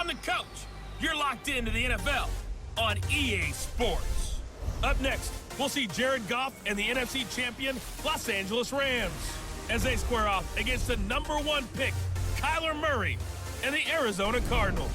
I'm the coach. You're locked into the NFL on EA Sports. Up next, we'll see Jared Goff and the NFC champion Los Angeles Rams as they square off against the #1 pick, Kyler Murray, and the Arizona Cardinals.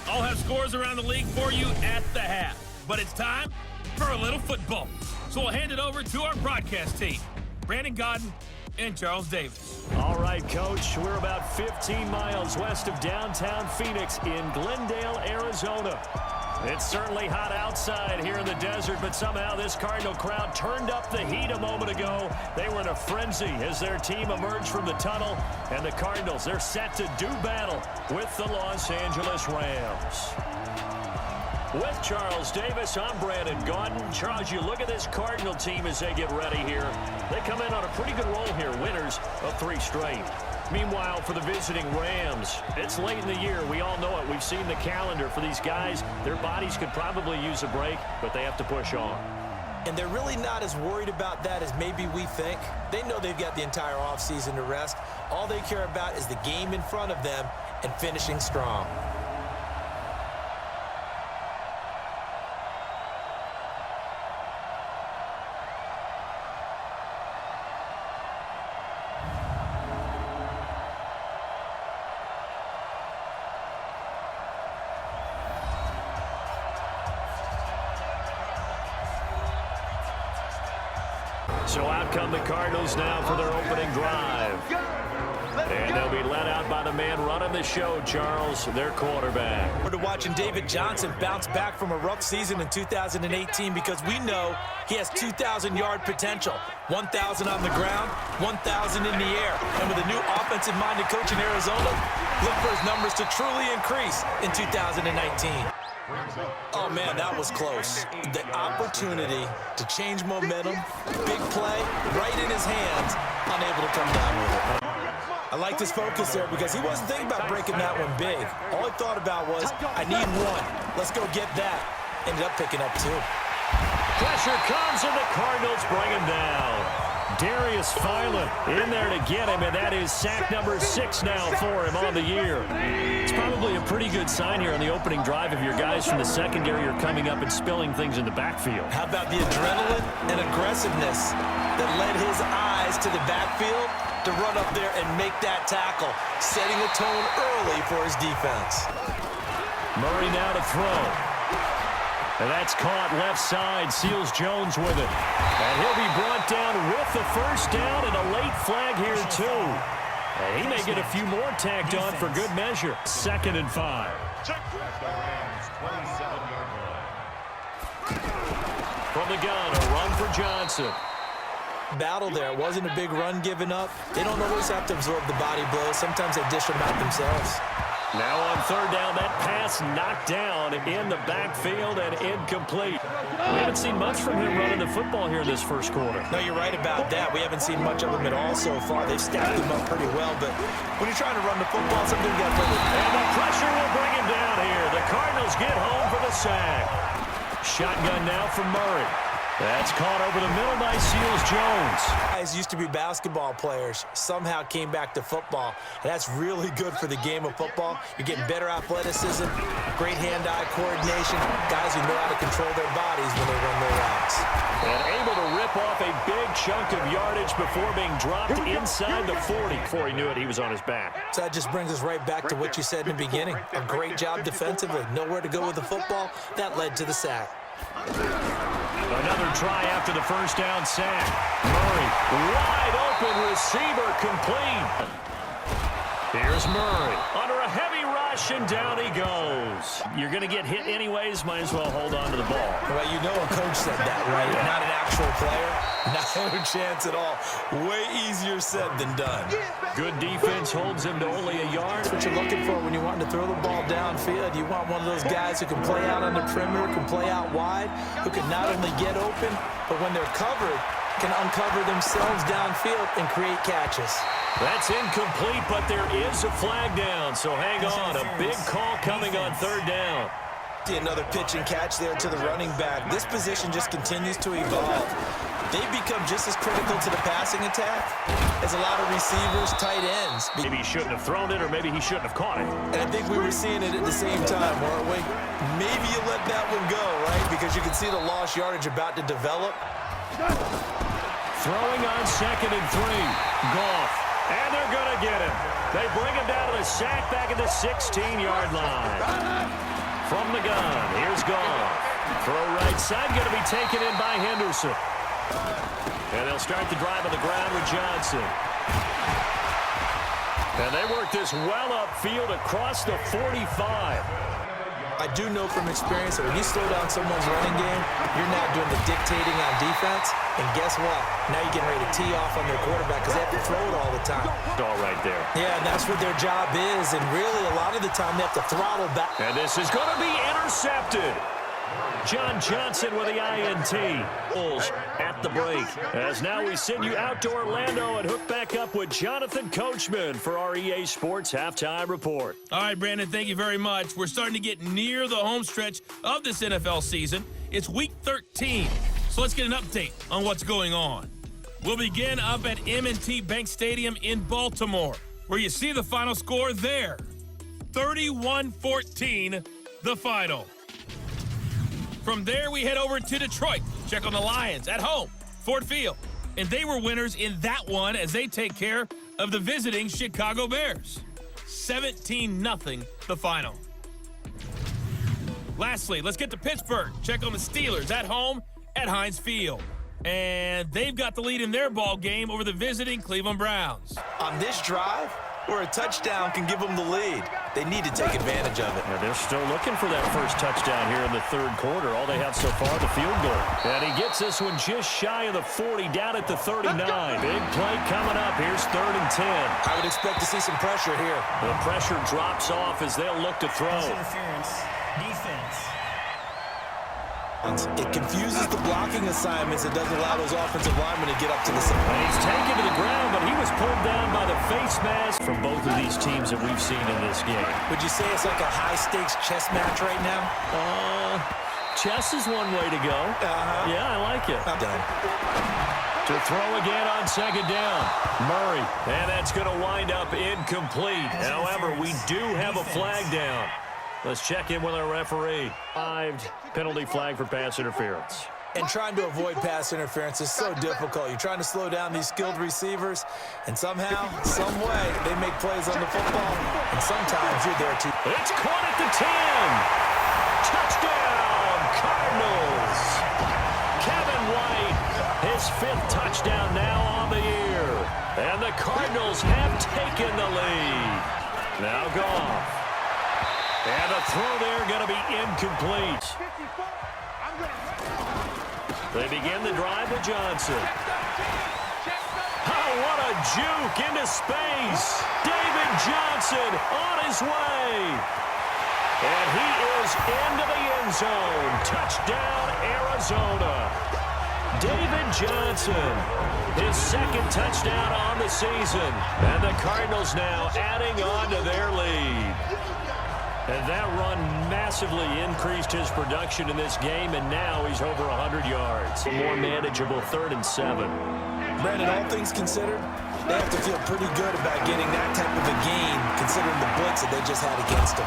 I'll have scores around the league for you at the half, but it's time for a little football. So we'll hand it over to our broadcast team, Brandon Godden and Charles Davis. All right, Coach, we're about 15 miles west of downtown Phoenix in Glendale, Arizona. It's certainly hot outside here in the desert, but somehow this Cardinal crowd turned up the heat a moment ago. They were in a frenzy as their team emerged from the tunnel, and the Cardinals, they're set to do battle with the Los Angeles Rams. With Charles Davis, I'm Brandon Godden. Charles, you look at this Cardinal team as they get ready here. They come in on a pretty good roll here, winners of 3 straight. Meanwhile, for the visiting Rams, it's late in the year. We all know it. We've seen the calendar for these guys. Their bodies could probably use a break, but they have to push on. And they're really not as worried about that as maybe we think. They know they've got the entire offseason to rest. All they care about is the game in front of them and finishing strong. So out come the Cardinals now for their opening drive. And they'll be led out by the man running the show, Charles, their quarterback. We're watching David Johnson bounce back from a rough season in 2018 because we know he has 2,000-yard potential. 1,000 on the ground, 1,000 in the air. And with a new offensive-minded coach in Arizona, look for his numbers to truly increase in 2019. Oh, man, that was close. The opportunity to change momentum, big play, right in his hands, unable to come down with it. I liked his focus there because he wasn't thinking about breaking that one big. All he thought about was, I need one. Let's go get that. Ended up picking up 2. Pressure comes, and the Cardinals bring him down. Darius Philon in there to get him, and that is sack number 6 now for him on the year. It's probably a pretty good sign here on the opening drive if your guys from the secondary are coming up and spilling things in the backfield. How about the adrenaline and aggressiveness that led his eyes to the backfield to run up there and make that tackle, setting a tone early for his defense. Murray now to throw. And that's caught left side. Seals Jones with it. And he'll be brought down with the first down and a late flag here, too. And he may get a few more tacked on for good measure. 2nd and 5. From the gun, a run for Johnson. Battle there. It wasn't a big run given up. They don't always have to absorb the body blows. Sometimes they dish them out themselves. Now on 3rd down, that pass knocked down in the backfield and incomplete. We haven't seen much from him running the football here in this first quarter. No, you're right about that. We haven't seen much of him at all so far. They've stacked him up pretty well, but when you're trying to run the football, something you got to do. And the pressure will bring him down here. The Cardinals get home for the sack. Shotgun now from Murray. That's caught over the middle by Seals Jones. Guys used to be basketball players, somehow came back to football. And that's really good for the game of football. You're getting better athleticism, great hand-eye coordination, guys who know how to control their bodies when they run their routes. And able to rip off a big chunk of yardage before being dropped inside the 40. Before he knew it, he was on his back. So that just brings us right back to what you said in the beginning. A great job defensively, nowhere to go with the football. That led to the sack. Another try after the first down sack. Murray, wide open receiver, complete. Here's Murray under a heavy rush, and down he goes. You're going to get hit anyways, might as well hold on to the ball. Well, you know a coach said that, right? Not an actual player. Not a chance at all. Way easier said than done. Good defense holds him to only a yard. That's what you're looking for when you want to throw the ball downfield. You want one of those guys who can play out on the perimeter, can play out wide, who can not only get open, but when they're covered, can uncover themselves downfield and create catches. That's incomplete, but there is a flag down, so hang on. A big call coming on 3rd down. Another pitch and catch there to the running back. This position just continues to evolve. they become just as critical to the passing attack as a lot of receivers, tight ends. Maybe he shouldn't have thrown it, or maybe he shouldn't have caught it. And I think we were seeing it at the same time, weren't we? Maybe you let that one go, right? Because you can see the lost yardage about to develop. Throwing on 2nd and 3. Goff. And they're going to get him. They bring him down to the sack back at the 16-yard line. From the gun, here's Goff. Throw right side, going to be taken in by Henderson. And they'll start the drive on the ground with Johnson. And they work this well upfield across the 45. I do know from experience that when you slow down someone's running game, you're not doing the dictating on defense. And guess what? Now you're getting ready to tee off on their quarterback because they have to throw it all the time. All right there. Yeah, and that's what their job is. And really, a lot of the time, they have to throttle back. And this is going to be intercepted. John Johnson with the INT. Bulls at the break. As now we send you out to Orlando and hook back up with Jonathan Coachman for our EA Sports Halftime Report. All right, Brandon, thank you very much. We're starting to get near the home stretch of this NFL season. It's Week 13, so let's get an update on what's going on. We'll begin up at M&T Bank Stadium in Baltimore, where you see the final score there. 31-14, the final. From there, we head over to Detroit. Check on the Lions at home, Ford Field. And they were winners in that one as they take care of the visiting Chicago Bears. 17-0, the final. Lastly, let's get to Pittsburgh. Check on the Steelers at home at Heinz Field. And they've got the lead in their ball game over the visiting Cleveland Browns. On this drive, where a touchdown can give them the lead, they need to take advantage of it. Yeah, they're still looking for that first touchdown here in the third quarter. All they have so far, the field goal. And he gets this one just shy of the 40, down at the 39. Big play coming up. Here's 3rd and 10. I would expect to see some pressure here. The pressure drops off as they'll look to throw. Interference. Defense. It confuses the blocking assignments. It doesn't allow those offensive linemen to get up to the side. And he's taken to the ground, but he was pulled down by the face mask from both of these teams that we've seen in this game. Would you say it's like a high-stakes chess match right now? Chess is one way to go. Yeah, I like it. I'm done. To throw again on 2nd down. Murray. And that's going to wind up incomplete. However, we do have a flag down. Let's check in with our referee. 5 penalty flag for pass interference. And trying to avoid pass interference is so difficult. You're trying to slow down these skilled receivers, and somehow, some way, they make plays on the football, and sometimes you're there too. It's caught at the 10. Touchdown, Cardinals. Kevin White, his 5th touchdown now on the year. And the Cardinals have taken the lead. Now Goff. And the throw there going to be incomplete. They begin the drive with Johnson. Oh, what a juke into space. David Johnson on his way. And he is into the end zone. Touchdown, Arizona. David Johnson, his 2nd touchdown on the season. And the Cardinals now adding on to their lead. And that run massively increased his production in this game, and now he's over 100 yards. A more manageable 3rd and 7. Brandon, all things considered, they have to feel pretty good about getting that type of a gain, considering the blitz that they just had against them.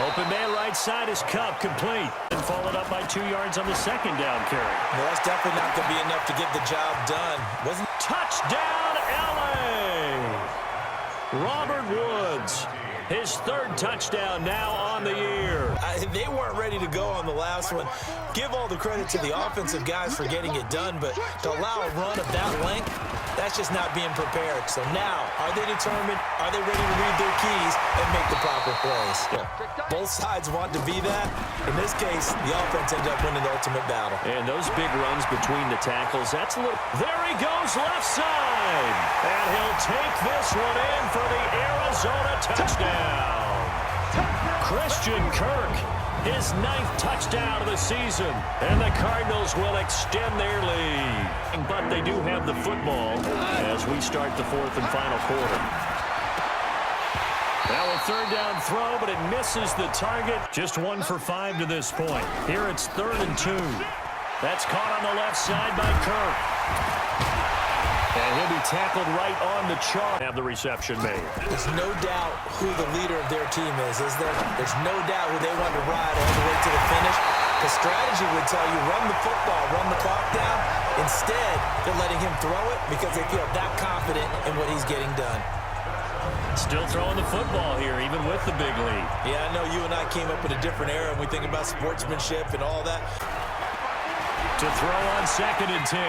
Open man right side is Cup, complete. And followed up by 2 yards on the 2nd down carry. Well, that's definitely not going to be enough to get the job done. Touchdown, L.A. Robert Woods. His 3rd touchdown now on the year. They weren't ready to go on the last one. Give all the credit to the offensive guys for getting it done, but to allow a run of that length, that's just not being prepared. So now, are they determined? Are they ready to read their keys and make the proper plays? Yeah. Both sides want to be that. In this case, the offense ended up winning the ultimate battle. And those big runs between the tackles, that's a little... There he goes, left side. And he'll take this one in for the Arizona touchdown. Christian Kirk, his 9th touchdown of the season. And the Cardinals will extend their lead. But they do have the football as we start the 4th and final quarter. Now a 3rd down throw, but it misses the target. Just 1 for 5 to this point. Here it's 3rd and 2. That's caught on the left side by Kirk. And he'll be tackled right on the chalk. Have the reception made. There's no doubt who the leader of their team is there? There's no doubt who they want to ride all the way to the finish. The strategy would tell you run the football, run the clock down. Instead, they're letting him throw it because they feel that confident in what he's getting done. Still throwing the football here, even with the big lead. Yeah, I know you and I came up in a different era and we think about sportsmanship and all that. To throw on 2nd and 10.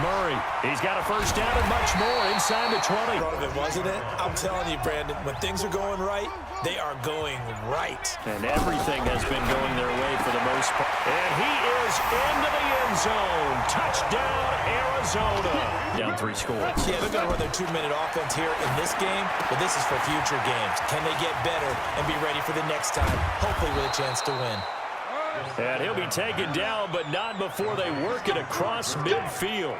Murray, he's got a first down and much more inside the 20. Part of it, wasn't it? I'm telling you, Brandon, when things are going right, they are going right. And everything has been going their way for the most part. And he is into the end zone. Touchdown, Arizona. Down 3 scores. Yeah, they're going to run their 2-minute offense here in this game, but this is for future games. Can they get better and be ready for the next time, hopefully with a chance to win? And he'll be taken down, but not before they work it across midfield.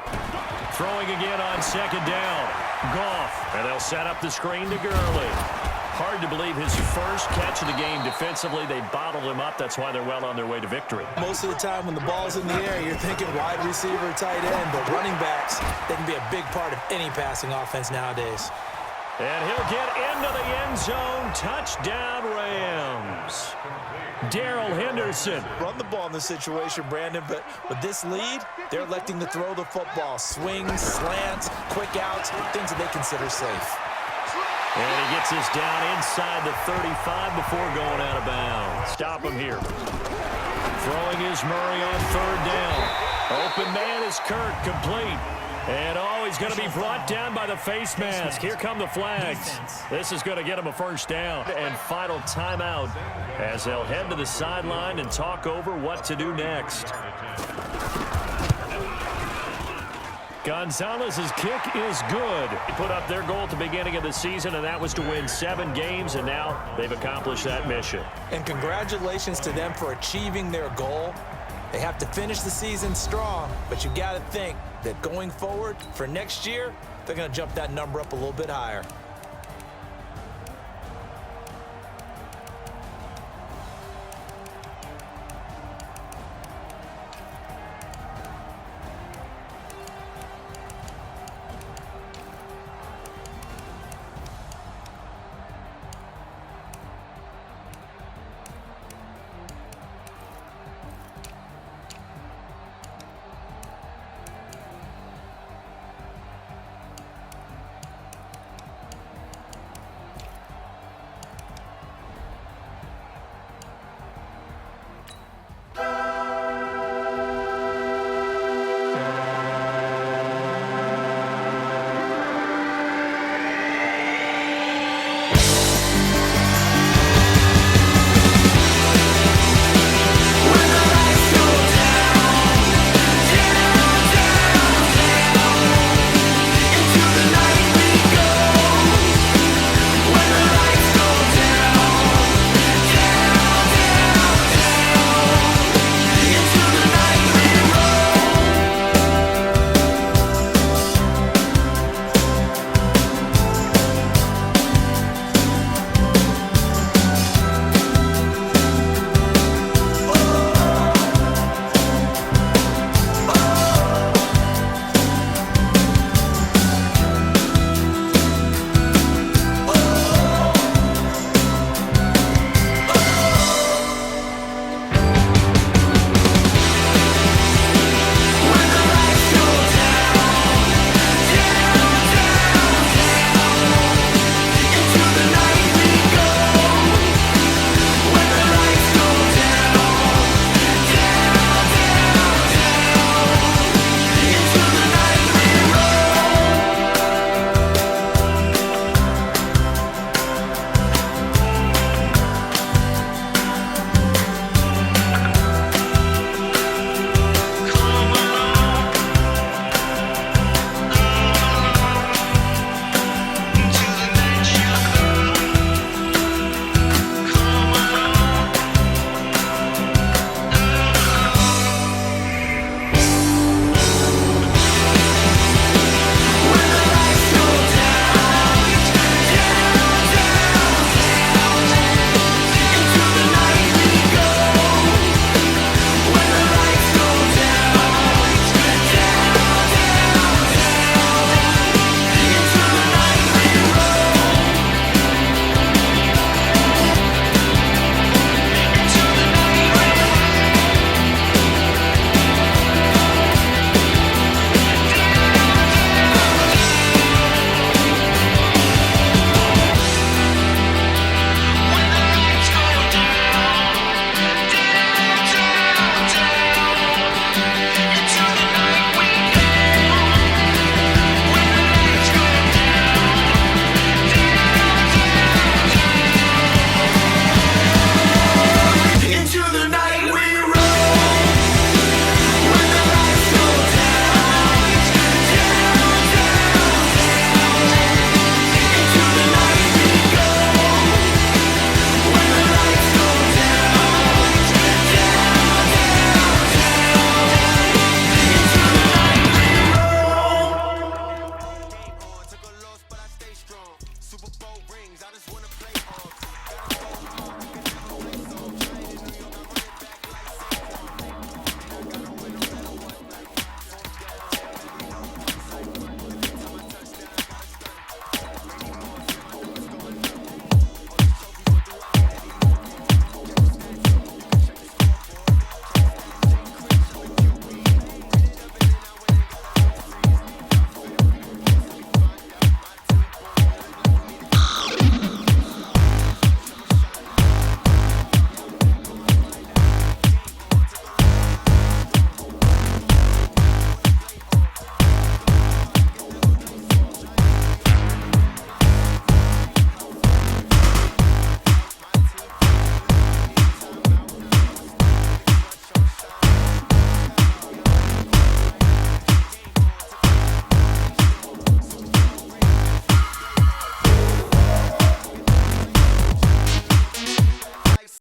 Throwing again on 2nd down. Goff, and they'll set up the screen to Gurley. Hard to believe his first catch of the game defensively. They bottled him up. That's why they're well on their way to victory. Most of the time when the ball's in the air, you're thinking wide receiver, tight end, but running backs, they can be a big part of any passing offense nowadays. And he'll get into the end zone. Touchdown, Rams. Darrell Henderson. Run the ball in this situation, Brandon, but with this lead, they're electing to throw the football. Swings, slants, quick outs, things that they consider safe. And he gets this down inside the 35 before going out of bounds. Stop him here. Throwing is Murray on 3rd down. Open man is Kirk, complete. And he's going to be brought down by the face mask. Here come the flags. This is going to get him a first down. And final timeout as they'll head to the sideline and talk over what to do next. Gonzalez's kick is good. They put up their goal at the beginning of the season, and that was to win 7 games, and now they've accomplished that mission. And congratulations to them for achieving their goal. They have to finish the season strong, but you got to think that going forward for next year, they're going to jump that number up a little bit higher.